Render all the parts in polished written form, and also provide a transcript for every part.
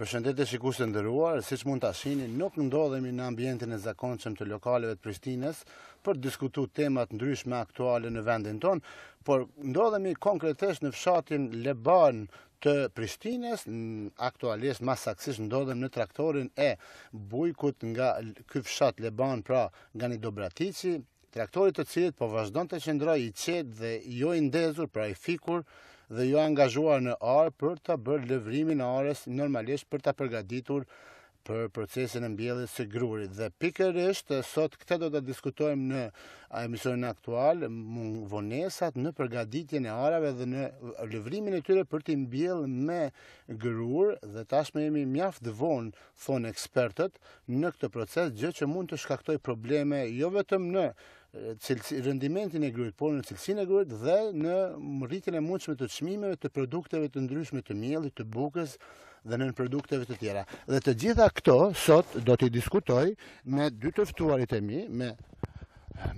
Përshëndetje shikues të nderuar, siç mund ta shihni, nuk ndodhemi në ambientin e zakonshëm të lokaleve të Prishtinës për të diskutuar temat ndryshme aktuale në vendin tonë, por ndodhemi konkretisht në fshatin Leban të Prishtinës, aktualisht më saktësisht ndodhem në traktorin e bujkut nga ky fshat Leban, pra nga Dobratici, traktorit të cilit po vazhdon të qëndrojë i qetë dhe jo i ndezur, pra i fikur dhe jo angazhuar në arë për të bërë lëvrimin e arës normalisht për të përgatitur për procesin e mbjelljes së grurit. Dhe pikërisht sot këtë do të diskutojmë në emisionin aktual, vonesat në përgatitjen e arave dhe në lëvrimin e tyre për të mbjellë me grur, dhe tashmë jemi mjaft vonë, thonë ekspertët, në këtë proces, gjë që mund të shkaktojë probleme jo vetëm në rendimentin e grurit, por në cilësinë e grurit dhe në rritjen e mundshme të çmimeve të produkteve të ndryshme të miellit, të bukës dhe në produkteve të tjera. Dhe të gjitha këto sot do t'i diskutoj me dy të ftuarit e mi, me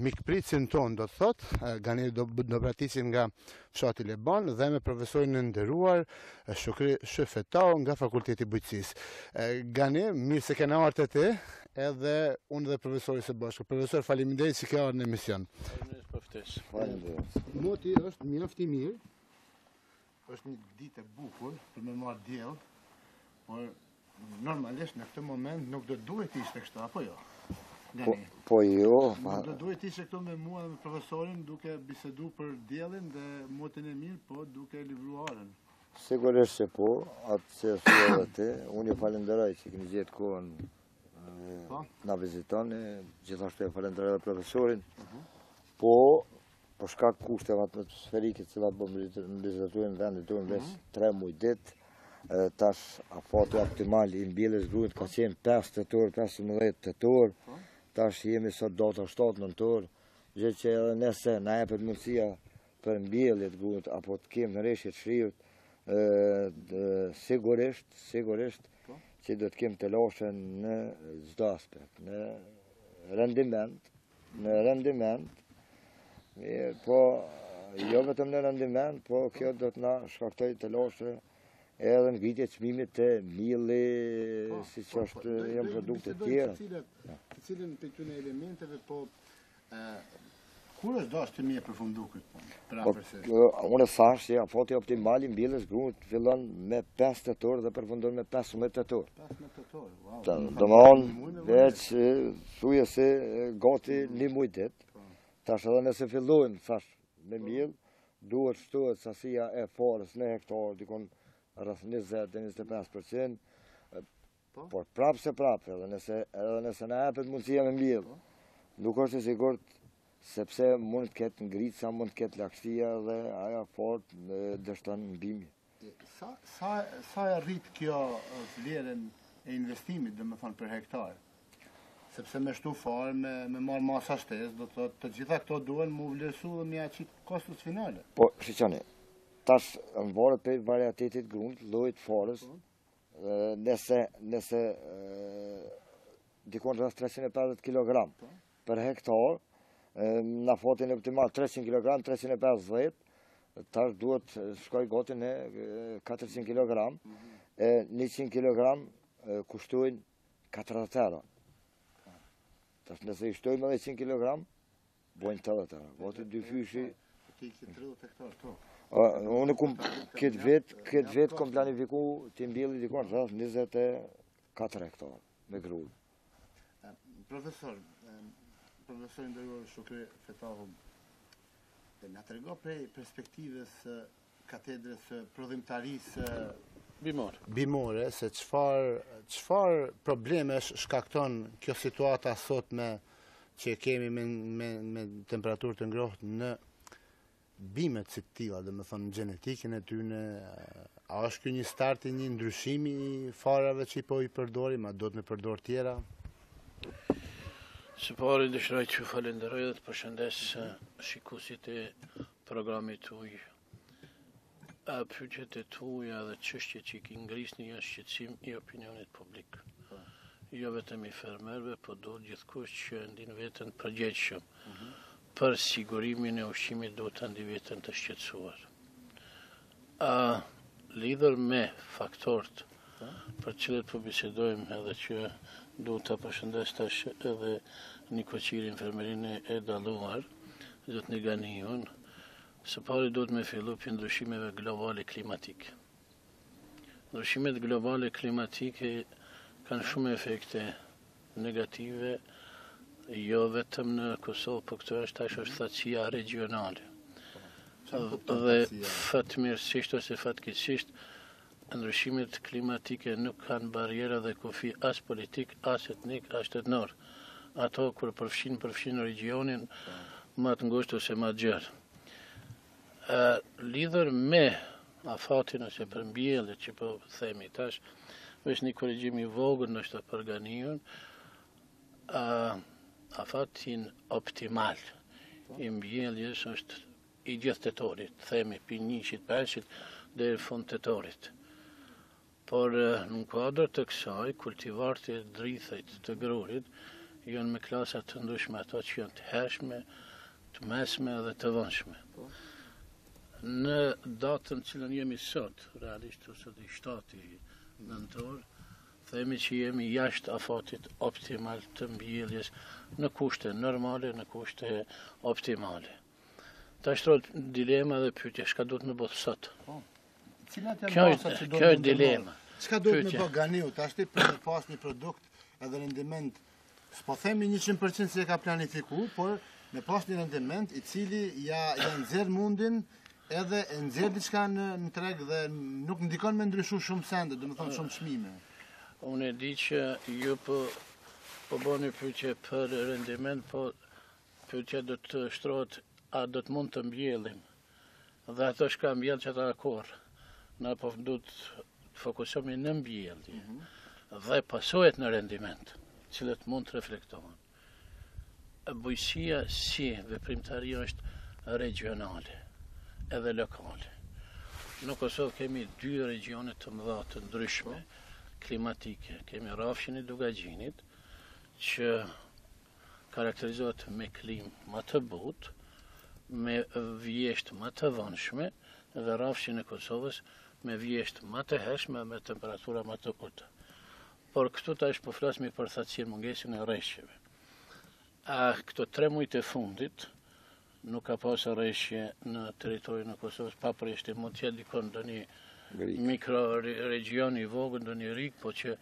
mikpritsin ton, do të thot, Ganel Dobraticin nga fshati Leban dhe me profesorin e nderuar Shefetau nga Fakulteti i Bujqësisë. Ganel, mirë se kena ardhur te edhe unë dhe profesori së bashku. Profesor, faleminderit që ke ardhur në emision. Faleminderit për ftesë. Faleminderit. Moti është mjaft i mirë. Është një ditë e bukur për me marrë diell, por normalisht në këtë moment nuk do duhet ishte kështu, apo jo? Po jo. Nuk do duhet ishte këtu me mua dhe me profesorin duke bisedu për diellin dhe motin e mirë, po duke livruar arën. Sigurisht se po, atë që thua ti, unë ju falenderoj që keni gjetë kohën na vizitoni, gjithashtu e falenderoj edhe profesorin. Po për shkak kushteve atmosferike të cilat po mbizotujnë vendin tonë veç 3 muaj ditë, tash afati optimal i mbjelljes grurit ka qenë 5 tetor, 15 tetor, tash jemi sot data 7 nëntor, gjë që edhe nëse na jepet mundësia për mbjellje të grurit apo të kemë në rreshje të shriut, sigurisht që do të kemë të lashe në çdo aspekt, në rendiment, po jo vetëm në rendiment, po kjo do të na shkaktoj të lashe edhe në ngritje çmimit të mielli, siç është janë produkte të tjera. Të cilën për këtyre elementeve, po kur është dashur të mirë përfundu këtë? Unë thash se afati optimal i mbjelljes grurit fillon me 5 tetor dhe përfundon me 15 tetor. 15 tetor, wow. Domthon veç thuaj se gati 1 muaj ditë. Tash edhe nëse fillojnë thash me miell, duhet shtohet sasia e farës në hektar, dikon rreth 20-25%, por prapë, edhe nëse na jepet mundësia me mbjell, nuk është e sigurt, sepse mund të ketë ngritësa, mund të ketë lagështia dhe aja fort dështon mbimi. Sa e rrit kjo vlerën e investimit, domethënë për hektar? Sepse me shtu farë, me marrë masa shtesë, do të thotë të gjitha këto duhen mu vlerësu dhe me aqit kostos finale. Po, shiqoni, tash në varet për variatetit grunt, llojit farës, nëse dikon rreth 350 kg për hektar, në afatin optimal 300 kg, 350, tash duhet shkoj gati në 400 kg, 100 kg kushtojnë 40 euro. Tash nëse i shtojmë edhe 100 kg, bojnë 80 euro. Gati 2 fyshi. Ti ke 30 hektar to. Unë këtë vet kom planifiku të mbjelli dikon rreth 24 hektar me grur. Profesor nderuar Shefetau, na trego prej perspektivës katedrës prodhimtarisë bimore, se çfarë probleme shkakton kjo situata sot që kemi me temperaturë të ngrohtë në bimet si të tilla, domethënë gjenetikën e tyre, a është ky një start i një ndryshimi i farave që po i përdorim, a do të më përdor tjera? Së pari dëshiroj të ju falenderoj dhe të përshëndes shikuesit e programit tuaj. Pyetjet e tuaja dhe çështjet që i ngrisni janë shqetësim i opinionit publik. Jo vetëm i fermerëve, por do gjithkush që ndin veten përgjegjshëm për sigurimin e ushqimit duhet të ndi veten të shqetësuar. Lidhur me faktorët për cilët po bisedojmë edhe që duhet ta përshëndes tash edhe një koqiri infermerinë e dalluar, zot Neganiun. Së pari duhet me fillu për ndryshimeve globale klimatike. Ndryshimet globale klimatike kanë shumë efekte negative, jo vetëm në Kosovë, por këto është thatësia regionale. Dhe fatmirësisht ose fatkeqësisht, ndryshimet klimatike nuk kanë barriera dhe kufi as politik, as etnik, as shtetnor. Ato kur përfshin regionin më të ngushtë ose më të gjerë. Lidhur me afatin ose përmbjelljet që po themi tash, është një korrigjim i vogël ndoshta për Ganiun, afatin optimal i mbjelljes është i gjithë tetorit, themi pi 100-500 deri në fund tetorit. Por në kuadër të kësaj, kultivarët e drithëjt të grurit janë me klasa të ndryshme, ato që janë të hershme, të mesme dhe të vonshme. Në datën cilën jemi sot, realisht ose di 7 nëntor, themi që jemi jashtë afatit optimal të mbjelljes në kushte normale, në kushte optimale. Ta shtrot dilema dhe pyetje, shka duhet me bëth sot? Kjo është dilema. Çka duhet me bëth Ganiu, ta shti për me pas një produkt edhe rendiment, s'po themi 100% se e ka planifiku, por me pas një rendiment i cili ja nxjerr mundin edhe e nxjerr diçka në treg dhe nuk ndikon me ndryshu shumë sende, do të thonë shumë çmime. Unë e di që ju po bëni pyetje për rendiment, po pyetja do të shtrohet a do të mund të mbjellim. Dhe ato shka mbjell që ata akor. Na po duhet të fokusohemi në mbjellje dhe pasojat në rendiment, cilët mund të reflektohen. Bujësia si veprimtaria është regionale edhe lokale. Në Kosovë kemi 2 regione të mëdha të ndryshme klimatike. Kemi rrafshin e Dugagjinit, që karakterizohet me klimë më të butë, me vjeshtë më të vonshme, dhe rrafshin e Kosovës me vjeshtë më të hershme, me temperatura më të ulta. Por këtu tash po flasmi për thatësinë, mungesën e rreshjeve. Këto 3 muajt e fundit nuk ka pas rreshje në territorin e Kosovës, pavarësisht mund të jetë dikon ndonjë mikroregion i vogël, ndonjë rik, po që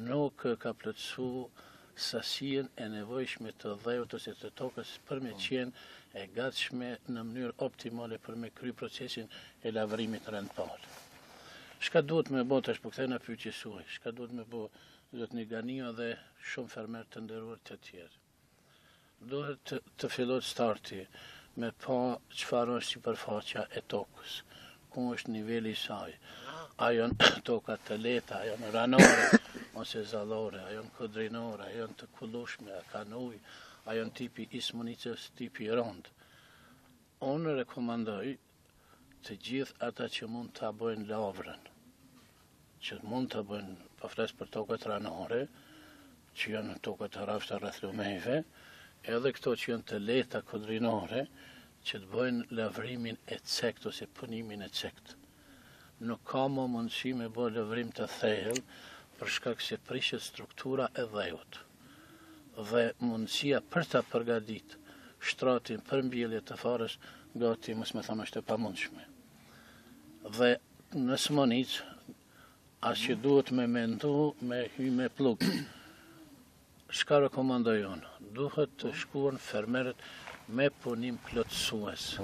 nuk ka plotësu sasien e nevojshme të dhejut ose të tokës për me qenë e gatshme në mënyrë optimale për me kry procesin e lavërimit rëndpar. Shka duhet me bo, tash po kthejna pyetje suaj, shka duhet me bo zot Neganiu dhe shumë fermer të nderuar të tjerë. Duhet të fillot starti me pa çfarë është sipërfaqja e tokës, ku është niveli i saj. A janë toka të lehta, a janë ranore ose zallore, a janë kodrinore, a janë të kullushme, a kanë ujë, a janë tipi ismunicës, tipi rond. Unë rekomandoj të gjithë ata që mund të bëjnë lavrën, që mund të bëjnë, pa flas për tokat ranore, që janë tokat të rrafshta rreth lumeve, edhe këto që janë të lehta kodrinore, që të bëjnë lavrimin e cekt ose punimin e cekt. Nuk ka më mundësi me bë lavrim të thellë për shkak se prishet struktura e dhejut. Dhe mundësia për ta përgatit shtratin për mbjellje të farës, gati mos me thonë është e pamundshme. Dhe në smonic, as që duhet me mendu, me hy me plug. Shka rekomandoj unë? Duhet të shkuan fermerët me punim plotësues,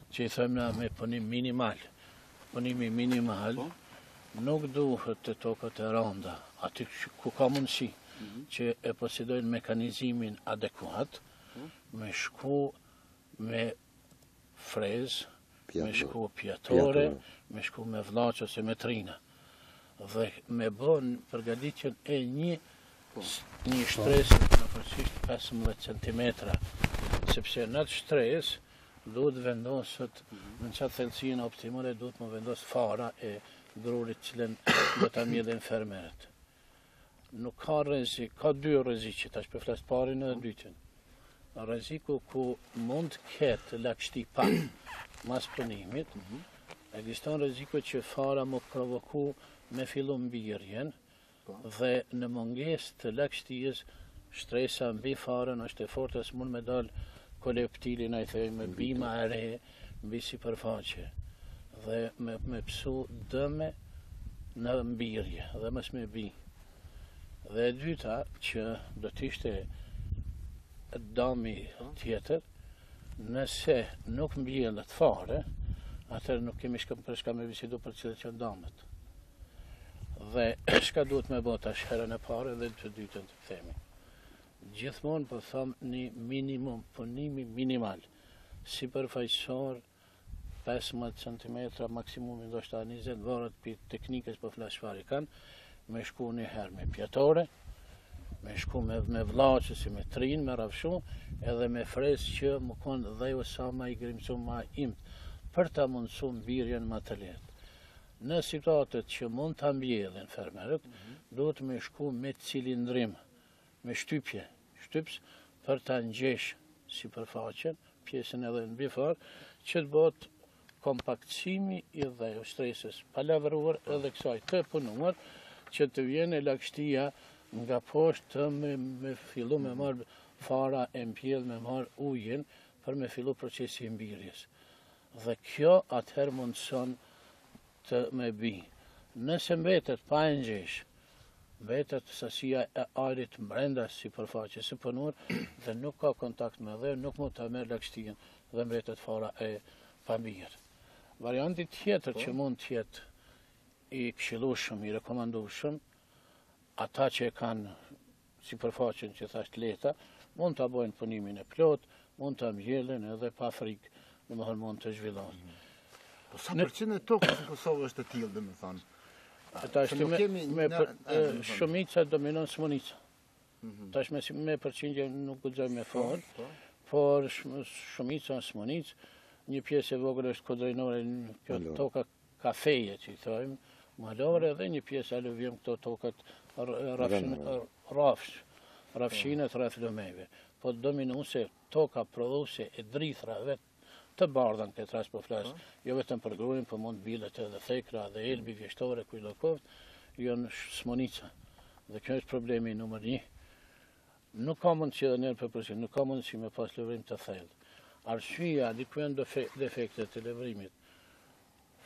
që i thëmë me punim minimal. Punimi minimal nuk duhet të tokat e randa, aty ku ka mundësi, që e posedojnë mekanizimin adekuat, me shku me frezë, me shku pjatore, me shku me vlaq ose me trina. Dhe me bon përgatitjen e një shtres në përqisht 15 cm, sepse në atë shtres duhet vendosët, në qatë thellësinë optimale, duhet më vendosë fara e grurit cilën do të mjedhin fermeret. Nuk ka rrezik, ka 2 rrezik, tash për flas parin edhe dytin. Rreziku ku mund ketë lagështi pak mas punimit, Ekziston rreziku që fara më provoku me fillu mbjelljen dhe në mungesë të lagështisë shtresa mbi farën është e fortë, s'mund me dal koleptili na I themi me bima e re mbi sipërfaqe dhe me psu dëme në mbjellje dhe mos me bi. Dhe e dyta që do t'ishte dami tjetër, nëse nuk mbjellet fare, atëherë nuk kemi shka me bisedu për cilët që damet. Dhe shka duhet me bë tash herën e parë dhe të dytën të themi. Gjithmonë po them një minimum, punimi minimal, sipërfaqësor 15 cm, maksimumi ndoshta 20, varet për teknikës po flas çfarë kanë, me shku një herë me pjetore, me shku me vllaçe si me trin, me rafshu, edhe me fres që më konë dhe sa ma I grimcu ma imt, për ta mundësu mbjelljen më të lehtë. Në situatet që mund ta mbjellin fermerët, duhet me shku me cilindrim, me shtyps, për ta ngjesh sipërfaqen, pjesën edhe mbi farë, që të bëhet kompaktësimi I dhejës shtresës, pa lavëruar edhe kësaj të punuar, që të vjen lagështia nga poshtë me fillu me marrë fara e mbjell, me marrë ujin, për me fillu procesi I mbjelljes. Dhe kjo atëherë mundëson të me bi. Nëse mbetet pa e ngjesh, mbetet sasia e ajrit brenda sipërfaqes së punuar dhe nuk ka kontakt me dhe, nuk mund ta merr lagështinë dhe mbetet fara e pambirë. Varianti tjetër që mund të jetë I këshillueshëm, I rekomandueshëm, ata që e kanë sipërfaqen që thash të lehta, mund ta bëjnë punimin e plot, mund ta mbjellin edhe pa frikë, domethënë mund të zhvillohen. Po sa përqind e tokës në Kosovë është e tillë, domethënë? Tash shumica dominon smunica. Tash me përqindje nuk guxoj me fol, por shumica smunic, një pjesë e vogël është kodrejnore, kjo toka kafeje që I thojmë, malore, dhe një pjesë aluviem këto tokat rafshinët rreth lumeve. Po dominuese toka prodhuese e drithrave të bardha në këtë rast po flas, jo vetëm për gruin, po mund bilet edhe thekra dhe elbi, Vjeshtore, Kujlokovt, janë smunica. Dhe kjo është problemi numër 1. Nuk ka mundësi edhe njerë për përshim, nuk ka mundësi me pas lëvrim të thellë. Arsyeja ku janë defektet e lëvrimit.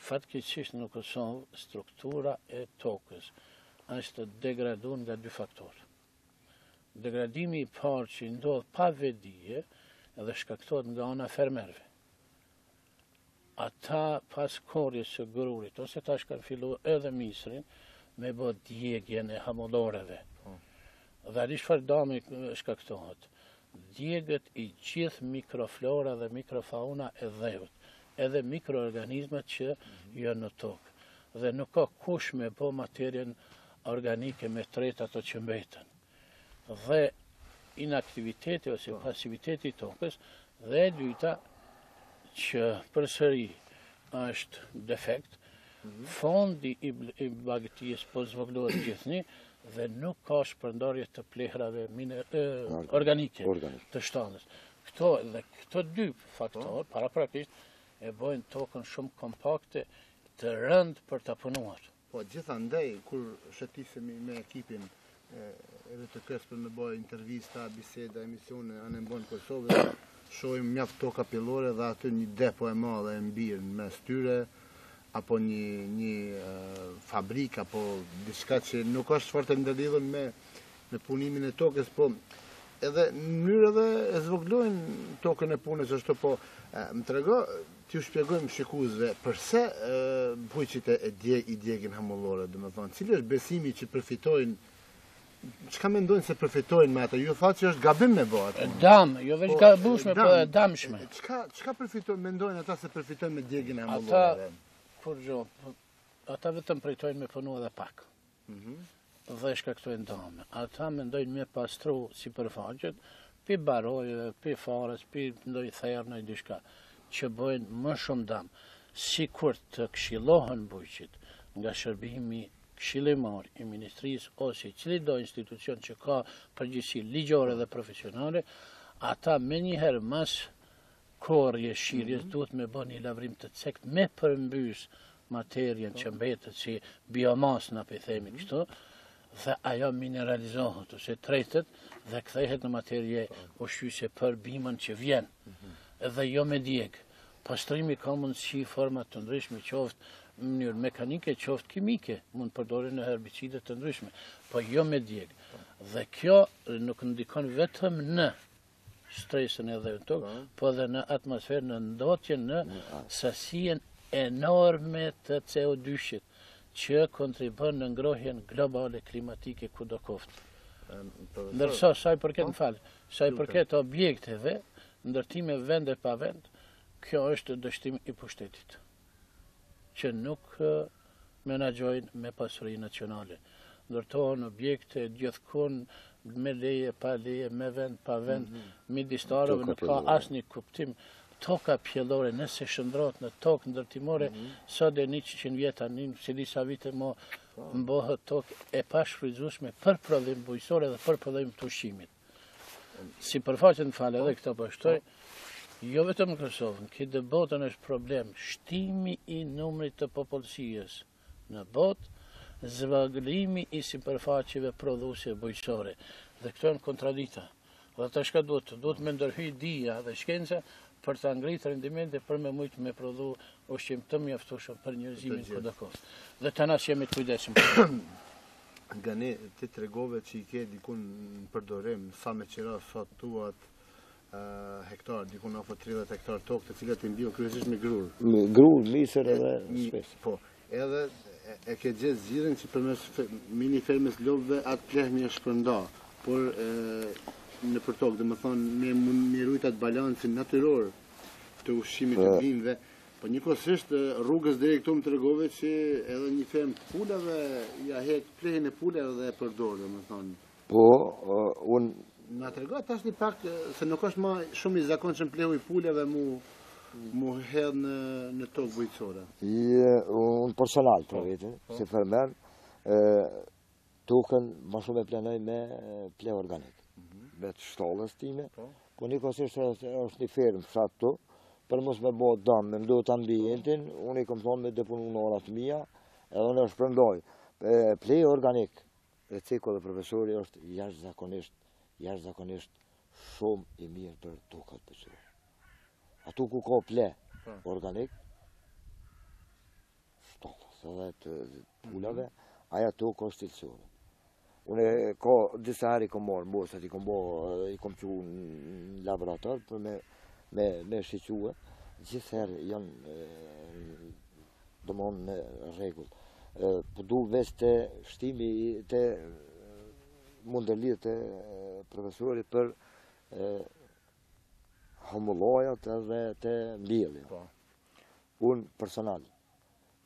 Fatkeqësisht në Kosovë struktura e tokës është degraduar nga 2 faktorë. Degradimi I parë që ndodh pa vedije edhe shkaktohet nga ana fermerëve. Ata pas korjes së grurit, ose tash kanë filluar edhe misrin, me bë djegjen e hamulloreve. Dhe ali çfarë dami shkaktohet? Djegët I gjithë mikroflora dhe mikrofauna e dheut, edhe mikroorganizmat që janë në tokë. Dhe nuk ka kush me bë materien organike me tret ato që mbeten. Dhe inaktiviteti ose pasiviteti I tokës, dhe e dyta që përsëri është defekt, fondi I bagëtijës po zvogëlohet gjithnjë dhe nuk ka shpërndarje të plehrave organike të shtandës. Këto 2 faktorë, paraprakisht, e bojnë tokën shumë kompakte të rëndë për të punuar. Po, gjithandaj, kur shëtisemi me ekipin RTK-s për me bëjë intervista, biseda, emisione, anë mbon Kosovë, shohim mjaft toka pjellore dhe aty një depo e madhe e mbirë në mes tyre, apo një fabrik, apo diçka që nuk është fort e ndërlidhur me punimin e tokës, po edhe në mënyrë edhe e zvogëlojnë tokën e punës, është po më trego, t'ju shpjegojmë shikuesve përse bujqit I djegin hamullore, domethënë, cili është besimi që përfitojnë, çka mendojnë se përfitojnë me ato? Ju thotë që është gabim me bë atë. Dam, jo veç gabueshme, po e damshme. Çka përfitojnë, mendojnë ata se përfitojnë me djegjen e hamulloreve? Ata vetëm pritojnë me punu edhe pak. Dhe shkaktojnë dame. Ata mendojnë me pastru sipërfaqet, pi barojeve, pi farës, pi ndoj therë në diçka, që bëjnë më shumë dam. Sikur të këshillohen bujqit nga shërbimi këshillimor I ministrisë ose cili do institucion që ka përgjegjësi ligjore dhe profesionale, ata me njëherë mas korrje shirjes duhet me bë një lavrim të cekt me përmbys materien që mbetet si biomas na pe themi kështu, dhe ajo mineralizohet ose tretet dhe kthehet në materje ushqyese për bimën që vjen. Edhe jo me djeg. Pastrimi ka mundësi format të ndryshme, qoftë në mënyrë mekanike, qoftë kimike, mund përdoren në herbicide të ndryshme, po jo me djeg. Dhe kjo nuk ndikon vetëm në stresën edhe në tokë, po edhe në atmosferë, në ndotjen, në sasien enorme të CO2-shit, që kontribon në ngrohjen globale klimatike kudo koftë. Ndërsa, sa i përket, sa i përket objekteve, ndërtime vende pa vend, kjo është dështim i pushtetit, që nuk menaxhojnë me pasuri nacionale. Ndërtohen objekte gjithkund me leje, pa leje, me vend, pa vend, midis të arëve nuk ka asnjë kuptim. Toka pjellore, nëse shëndrot në tokë ndërtimore, sot e 100 vjeta, si disa vite mo, mbohet tokë e pashfrytzueshme për prodhim bujqësor dhe për prodhim të ushqimit. Si përfaqen fale edhe këto poshtoj, jo vetëm në Kosovën, këtë botën është problem shtimi i numrit të popullsijës në botë, zvogëlimi i sipërfaqeve prodhuese bujqësore. Dhe këto janë kontradikta. Dhe të shka duhet me ndërhyj dija dhe shkenca për të ngritë rendimente për me mujtë me prodhu ushqim të mjaftueshëm për njerëzimin kudo kohë. Dhe të nas jemi të kujdesshëm. Nga ne ti tregove që i ke dikun në përdorim, sa me qira sot tuat hektar, dikun afër 30 hektar tokë, të cilat i mbio kryesisht me grur. Me grur, misër edhe shpes. Po, edhe e ke gjetë zgjidhjen që përmes mini fermës lopëve atë plehmi është shpërnda, por në për tokë, dhe më thonë, me mirujt atë balancin natyror të ushqimit të bimëve, po njëkohësisht rrugës deri këtu më tregove që edhe një fermë të pulave ja hek plehin e pulave dhe e përdor, dhe më thonë. Po, unë... Na tregot tash një pak se nuk është më shumë i zakonshëm plehu i pulave mu hedh në tokë bujqësore. Unë personal, për vete, si fermer, tokën më shumë e plenoj me pleh organik. Vetë shtallës time, po njëkohësisht është një fermë fshat tu, për mos me bo dëm, me ndot ambientin, unë i kom thonë me depunu në orat mija, edhe unë e shpërndoj. Pleh organik, Rrezikohen dhe profesori është jashtëzakonisht shumë i mirë për tokat bujqësore. Ato ku ka pleh organik, shtallës edhe të pulave, aja tokë është cilësore. Unë ka disa herë i kom marrë mbosat, i kom që në laborator për me shique, gjithë herë janë domon në rregull. Po du veç të shtimi të mundëllit të profesorit për homolojat edhe të mbjellje. Unë personal,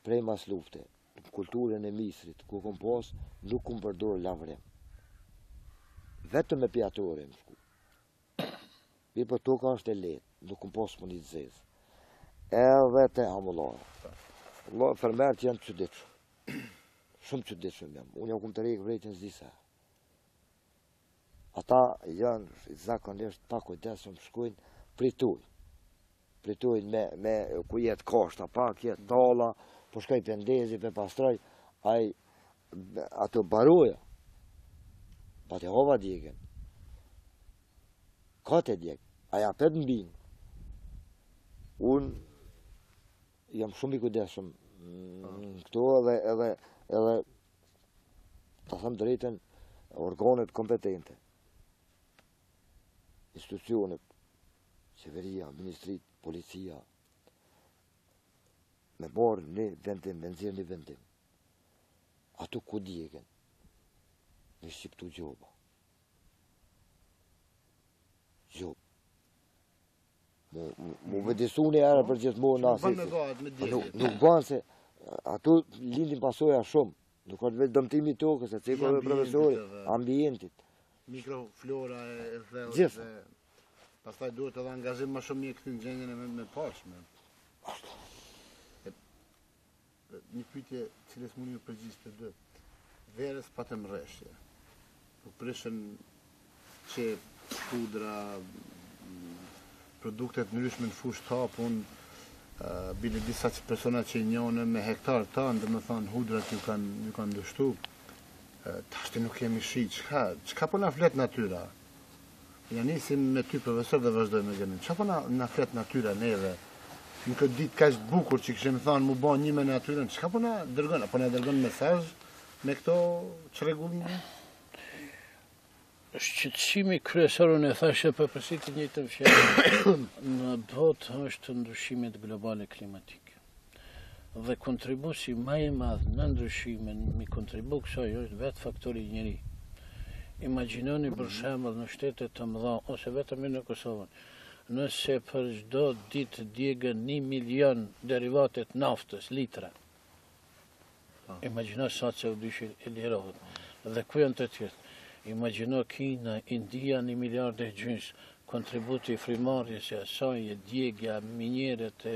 prej mas lufte, kulturën e misrit, ku kom pas, nuk kom përdor lavrim. Vetëm me pjatore më shku. Mirë për toka është e letë, nuk kom pas më një të zezë. Edhe të hamullarë. Fermerët janë çuditshëm. Shumë çuditshëm jam. Unë jam kom të rejkë vrejtën zdisa. Ata janë zakonisht pa kujdesshëm shkujnë pritojnë. Pritojnë me ku jetë kashta, pak jetë talla, po shkoj pendezi, pe pastroj, ato baroja, pa të hova djegën, ka të djegë, aja pet mbin. Unë jam shumë i kujdesshëm këto edhe ta them drejtën, organet kompetente, institucionet, qeveria, ministrit, policia, me marrë një vendim, me nëzirë një vendim. Ato ku djegen, me shqiptu gjoba. Gjobë. Mu vëdisu një herë për gjithmonë në asit. Nuk banë se, ato lindin pasoja shumë. Nuk është vetë dëmtimi tokës, e ceko dhe profesori, ambientit. Mikroflora e thellë. Gjithë. Pastaj duhet edhe angazhim më shumë i këtë në gjendjen me pashme. Një pyetje cilës mundi ju përgjigj të dy. Verës pa të mreshje. U prishën qep, pudra, produktet ndryshme në fushë hapun, bile disa persona që i njohën me hektar tanë, dhe më thonë hudrat ju kanë ndështu. Tashti nuk kemi shi, çka po na flet natyra? Ja nisim me ty profesor dhe vazhdojmë me gjënin. Çka po na flet natyra neve? Në këtë ditë kaq bukur që kishim thënë mu bën një me natyrën, çka po na dërgon? Apo na dërgon mesazh me këto çrregullime? Shqetësimi kryesor unë e thashë përpërsi të njëjtën fjalë në botë është ndryshimet globale klimatike. Dhe kontribusi më i madh në ndryshimin, mi kontribu kësaj është vetë faktori njeri. Imagjinoni për shembull në shtete të mëdha ose vetëm në Kosovën, nëse për çdo ditë djegën 1 milion derivatet naftës, litra. Imagjino sa CO2 e lirohet. Dhe ku janë të tjerë? Imagjino Kina, India, 1 miliard e gjys, kontributi frimarrjes e asaj, djegja, minjeret,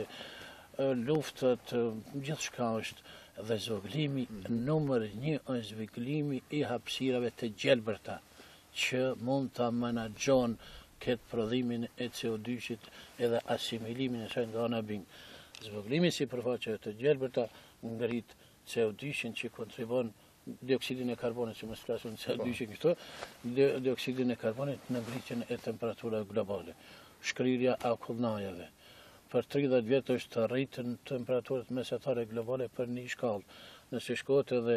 luftët, gjithçka është dhe zvoglimi numër 1 është zvoglimi i hapësirave të gjelbërta që mund ta menaxhon këtë prodhimin e CO2-shit edhe asimilimin e saj nga ana bing. Zvoglimi sipërfaqeve të gjelbërta ngrit CO2-shin që kontribon dioksidin e karbonit, që më flasun CO2-shin këto, dioksidin e karbonit në ngritjen e temperaturave globale. Shkrirja akullnajave. Për 30 vjet është të rritën temperaturat mesatare globale për një shkallë. Nëse shkohet edhe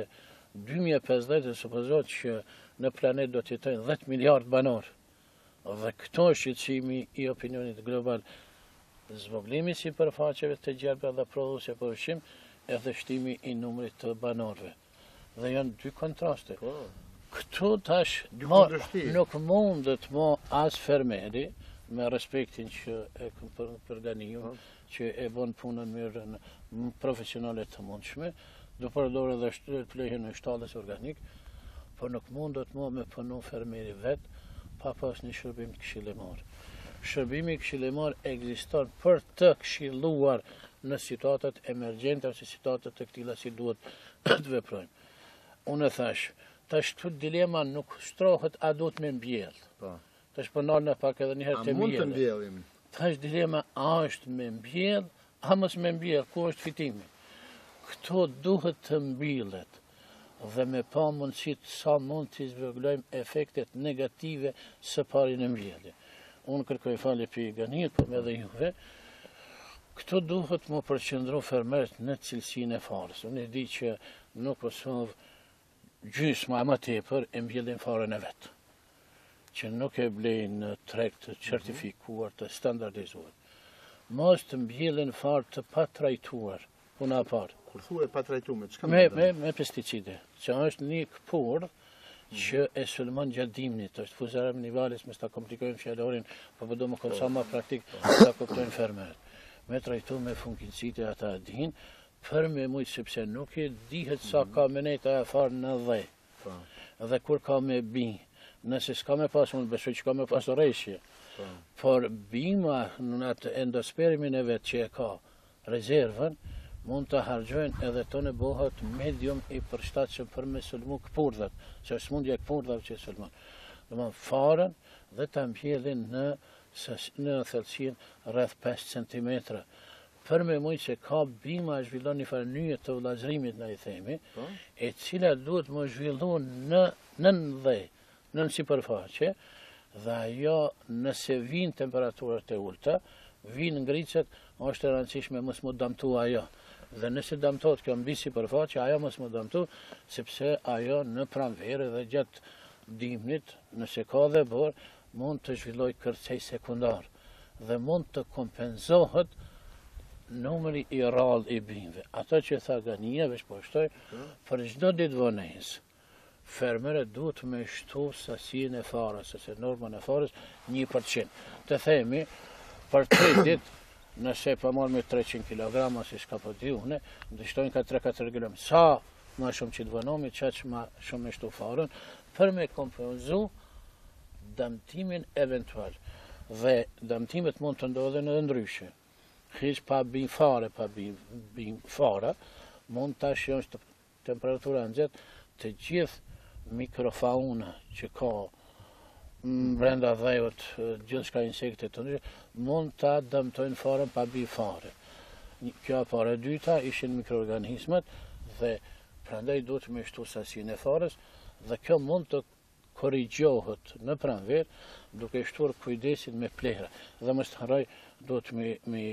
2050 supozohet që në planet do të jetojnë 10 miliard banor. Dhe këto është shqetësimi i opinionit global. Zvoglimi sipërfaqeve të gjelbra dhe prodhuese për ushqim edhe shtimi i numrit të banorëve. Dhe janë dy kontraste. Këtu tash nuk mundet mo as fermeri, me respektin që e përganiu, që e bon punën mirë në profesionale të mundshme, do përdorë edhe plehjen e shtallës organik, por nuk mundet mo me punu fermeri vetë, pa pas një shërbim këshillimor. Shërbimi këshillimor ekziston për të këshilluar në situatat emergjente ose situatat të këtilla si duhet të veprojmë. Unë thash, tash këtu dilema nuk shtrohet a duhet me mbjell. Tash po nalna pak edhe një herë të mund të mbjellim? Tash dilema a është me mbjell, a mos me mbjell, ku është fitimi? Këto duhet të mbillet dhe me pa mundësit sa mund të zvogëlojmë efektet negative së pari në mbjellje. Unë kërkoj falje për ganit, po me dhe juve, këto duhet më përqendru fermerët në cilësinë e farës. Unë e di që në Kosovë gjysma më tepër e mbjellin farën e vetë, që nuk e blejnë treg të certifikuar, të standardizuar. Mos të mbjellin farë të patrajtuar, puna parë. Kur thua e patrajtuar, çka me pesticide, që është një këpur që e sulmon gjatë dimnit, është fuzarem nivalis, me sta komplikojnë fjalorin, po do më konë sa ma praktik, sa kuptojnë fermerët. Me trajtu me fungicide ata din, për me mujtë, sepse nuk e dihet sa ka meneta e farë në dhe. Dhe kur ka me bi, nëse s'ka me pas, unë besoj që ka me pas oreshje. Por bima në atë endosperimin e vetë që e ka rezervën, mund të hargjojnë edhe të në bëhat medium i përshtatshëm për me sulmu këpurdhat, që është mundja këpurdhat që sulmon. Dhe më farën dhe të mbjellin në thellësin rreth 5 cm. Për me mujtë që ka bima zhvillon një farë nyje të vllazërimit në i themi, e cila duhet më zhvillu në dhe, në sipërfaqe, dhe ajo nëse vinë temperaturat e ulta, vinë ngricet, është e rëndësishme mos më damtu ajo. Dhe nëse damtohet kjo mbi sipërfaqe, ajo mos më damtu, sepse ajo në pranverë dhe gjatë dimnit, nëse ka dhe borë, mund të zhvilloj kërcej sekundar dhe mund të kompenzohet numri i rrallë i bimëve. Ato që tha Gania, veç po shtoj, për çdo ditë vonesë, fermerët duhet me shtu sasinë e farës, ose normën e farës 1%. Të themi, për 3 ditë, nëse pa marrë me 300 kg, ose shka po di une, dështojnë ka 3-4 kg. Sa ma shumë që të vënomi, që ma shumë me shtu farën, për me kompenzu damtimin eventual. Dhe damtimet mund të ndodhen edhe ndryshe. Hiç pa bim fare, pa bim fara, mund të ashtë temperatura nxehtë të gjithë mikrofauna që ka brenda dhejut gjithçka insekte të ndryshme, mund ta dëmtojnë farën pa bi fare. Kjo para e dyta ishin mikroorganizmat dhe prandaj duhet me shtu sasinë e farës dhe kjo mund të korrigjohet në pranverë duke shtuar kujdesin me plehra. Dhe mos harroj duhet me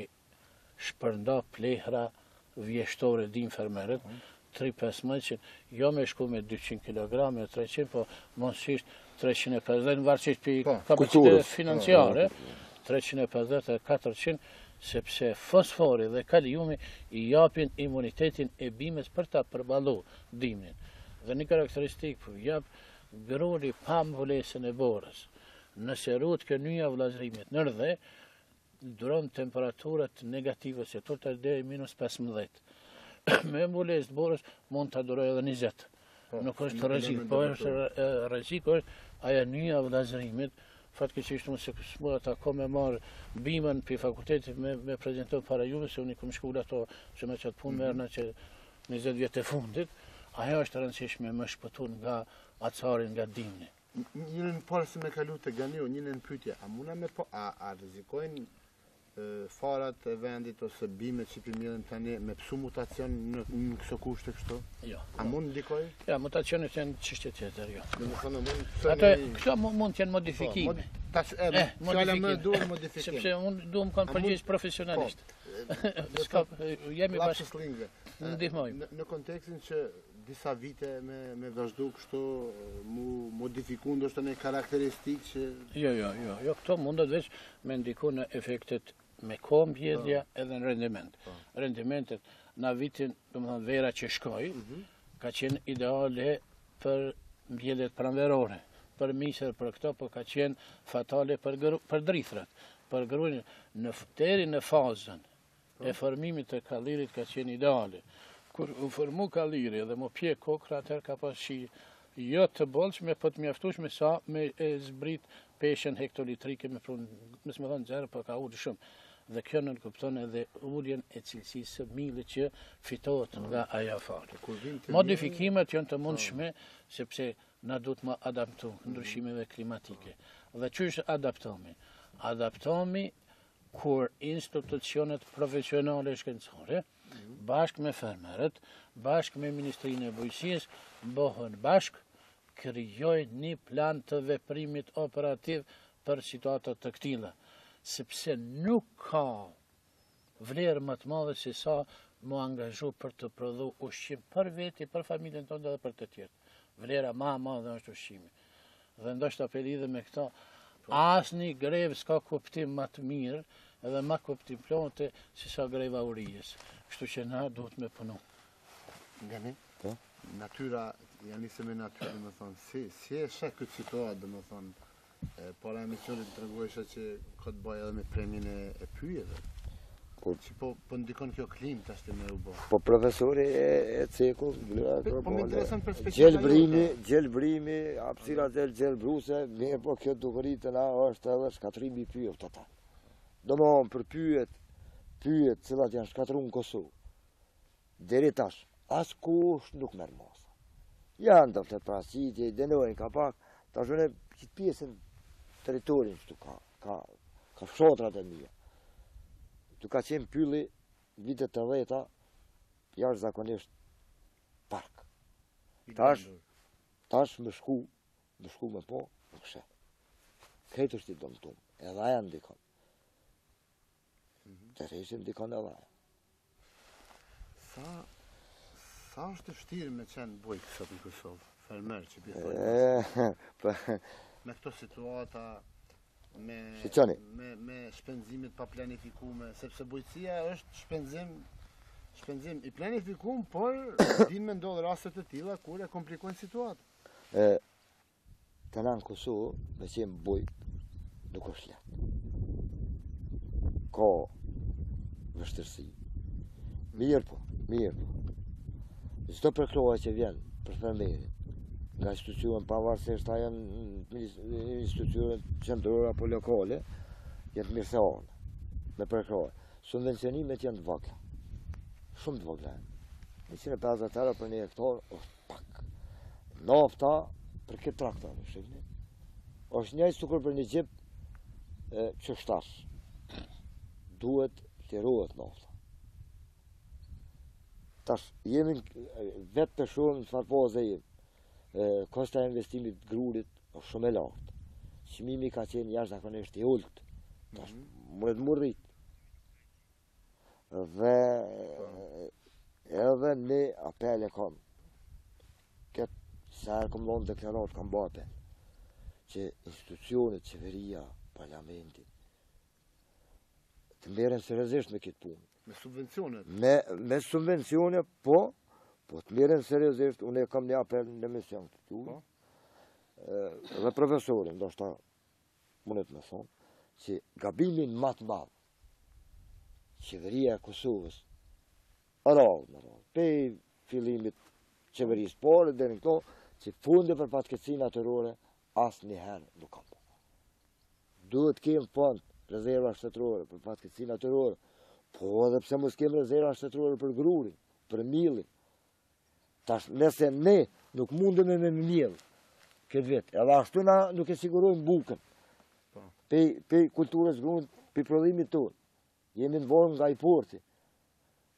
shpërnda plehra vjeshtore din fermerët 3-5 jo me shku me 200 kg, me 300, po mosisht 350 në varësisht për kapacitet financiare, 350 e 400, sepse fosfori dhe kaliumi i japin imunitetin e bimës për ta përballu dimnin. Dhe një karakteristikë për jap gruri pa mbulesën e borës. Nëse rrut kënyja vllazërimit në rrdhe, duron temperaturat negative se tot deri -15. Me mbulesë të borës mund ta duroj edhe 20. Nuk është rrezik, po është rreziku është ajo nyja vllazërimit. Fatkeqësisht unë se s'mora ta ko me marr bimën për fakultetit me prezentoj para juve, se unë i kom shkull ato që me qatë punë merna që 20 vjetë e fundit, ajo është rëndësishme me shpëtun nga acarin, nga dimni. Njënën parë se me kalu të Ganiu, njënën pyetje, a muna me po, a rrezikojnë farat e vendit ose bimet që përmjellin tani me pësu mutacion në këso kushte kështu? Jo. A mund ndikoj? Ja, mutacionet janë çështje tjetër, jo. Ato këto mund të jenë modifikime. Fjala më duhet modifikim. Sepse unë duhem kanë përgjegjës profesionalisht. Jemi bashkë ndihmojmë. Në kontekstin që disa vite me vazhdu kështu mu modifiku ndoshta në karakteristikë që... Jo, këto mundet veç me ndiku në efektet me kohë mbjellja edhe në rendiment. Rendimentet në vitin, domethënë vera që shkoi, ka qenë ideale për mbjelljet pranverore, për misër, për këto, po ka qenë fatale për drithrat. Për gruin deri në fazën e formimit të kallirit ka qenë ideale. Kur u formu kalliri dhe më pje kokra, atër ka pas shi jo të bolshme, po të mjaftueshme sa me zbrit peshen hektolitrike me prunë, mësë më thonë zero, po ka ullë shumë. Dhe kjo nënkupton edhe ulljen e cilësisë së millit që fitohet nga aja farë. Modifikimet janë të mundshme, sepse na duhet më adaptu ndryshimeve klimatike. Dhe çysh adaptohemi? Adaptohemi kur institucionet profesionale shkencore, bashkë me fermerët, bashkë me Ministrinë e Bujqësisë, bëhen bashkë, krijojnë një plan të veprimit operativ për situatat të këtilla, sepse nuk ka vlerë më të madhe se sa më angazhu për të prodhu ushqim për veti, për familjen tonë dhe për të tjerë. Vlera ma madhe është ushqimi. Dhe ndoshta për lidhje me këto, asnjë grevë s'ka kuptim më të mirë edhe më kuptim plotë se sa greva urijës. Kështu që na duhet me punu. Ngani? Natyra, janë nisë me natyrë, dhe më thonë, si e shë këtë situatë, dhe më thonë, para emisionit të regojshë që këtë bëjë edhe me premin e pyjeve. Po ndikon kjo klim të ashtë me u bo. Po profesori e ceku, gjelbrimi, hapësirat e gjelbruse, mirë po kjo dukëritë na është edhe shkatrimi i pyjeve të ta. Do më onë për pyjet cilat janë shkatru në Kosovë, deri tash, as kush nuk merë masa. Janë të fletë prasitje, denojnë ka pak, ta shune këtë pjesën teritorin që ka fshotrat e mija. Tu ka qenë pylli vitet të dheta, jashtë zakonisht park. Tash më shku me po, më këshe. Këtë është i domëtum, edhe aja ndikon. Të rejshim ndikon edhe aja. Sa është të vështirë me qenë bujkë sot në Kosovë, fermer që bjefojnë? Me këto situata, me shpenzimit pa planifikume, sepse bujqësia është shpenzim i planifikume, por din me ndodhë rastet të tilla kur e komplikojnë situatë. Të na në Kosovë, me qenë bujkë, nuk është letë. Ka vështërsi. Mirë po. Çdo përkroja që vjen për fermerin, nga institucion pavarësisht ta janë institucione qendrore apo lokale, janë mirëseone me përkroja. Subvencionimet janë të vogla. Shumë të vogla. 150 euro për një hektar është pak. Nafta për këtë traktor, shihni. është një sukur për një gjip që shtash. Duhet të rohet nafta. Tash, jemi vetë për shumë në farpoze jemi. Kosta e investimit grurit është shumë e lartë. Çmimi ka qenë jashtëzakonisht i ulët. Tash, mund të rrit. Dhe edhe ne apel e kam. Këtë sa herë kam dhënë deklarat, kam bërë apel. Që institucionet, qeveria, parlamenti, të merren seriozisht me këtë punë. Me subvencionet? Me subvencionet, po të merren seriozisht, unë e kam një apel në emision të tu. Dhe profesorin, ndoshta mundet me thonë, që gabimin më të madh qeveria e Kosovës, pe fillimit qeverisë pore deri në këto, që fonde për fatkeqësi natyrore asnjëherë nuk ka bërë. Duhet kem fond rezerva shtetërore për fatkeqësi natyrore, po edhe pse mos kem rezerva shtetërore për grurin, për millin. Tash nëse ne nuk mundemi me miell këtë vit, edhe ashtu na nuk e sigurojmë bukën. Pe kulturës grunt, pe prodhimit tonë. Jemi në vorë nga i porti.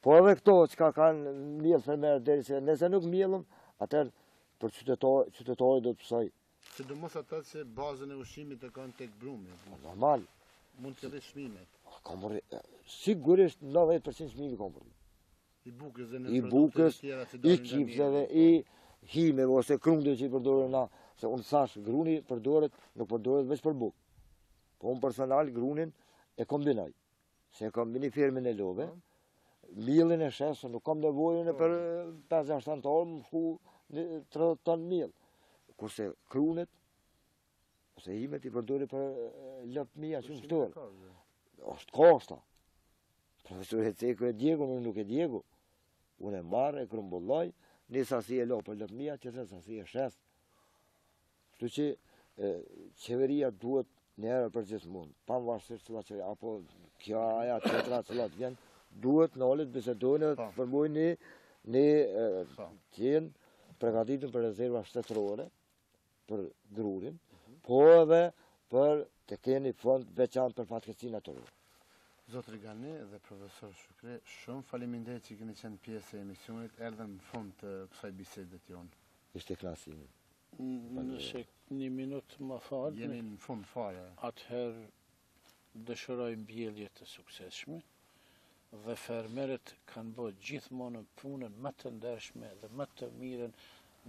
Po edhe këto që kanë miell fermerë deri se nëse nuk miellëm, atëherë për qytetarët do të pësoj. Sidomos ata që bazën e ushqimit e kanë tek brumi. Normal. Mund të ketë çmimet. Sigurisht 90% çmimi kanë për. I bukës, i kipseve, i himeve ose krundeve që i përdoren na, se unë thash gruni nuk përdoret vetëm për bukë. Po unë personal grunin e kombinoj. Se e kam një firmën e love, millin e shesë, nuk kam nevojën e për 5-6 antarë, më shku 30 ton mill. Kurse krunet, ose himet i përdori për lëpë mija që më shtore. Është kosta. Profesor Rrezikohen e djegu, unë nuk e djegu. Unë e marrë, e krumbulloj, një sasi e lo për lëpë mija, që se sasi e shesë. Kështu që qeveria duhet një herë për gjithmonë, pavarësisht cilat që apo kjo aja tjetra cilat vjen, duhet nalet bisedojnë dhe formojnë një tjenë përgatitur për rezerva shtetërore, për grurin, po edhe për të keni fond veçantë për fatkeqësi natyrore. Zot Rigani dhe profesor Shukre, shumë faleminderit që keni qenë pjesë e emisionit, erdhën në fund të kësaj bisedet jonë. Ishte klasimi. Nëse një minutë më falë, jemi në fund fare. Atëherë dëshiroj mbjellje të suksesshme dhe fermerët kanë bërë gjithmonë punën më të ndershme dhe më të mirën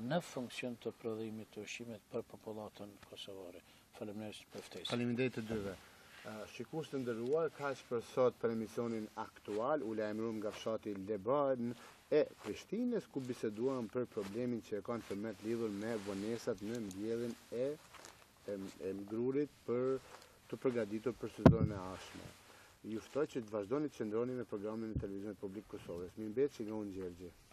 në funksion të prodhimit të ushqimit për popullatën kosovare. Faleminderit për ftesën. Faleminderit të dyve. Shikues të nderuar, kaq për sot për emisionin Aktual, u lajmëruam nga fshati Leban e Prishtinës, ku biseduam për problemin që e kanë fermerët lidhur me vonesat në mbjelljen e grurit për të përgatitur për sezonin e ardhshëm. Ju ftoj që të vazhdoni të qëndroni me programin e Televizionit Publik Kosovës. Mbjelljet nga Mbjelljet.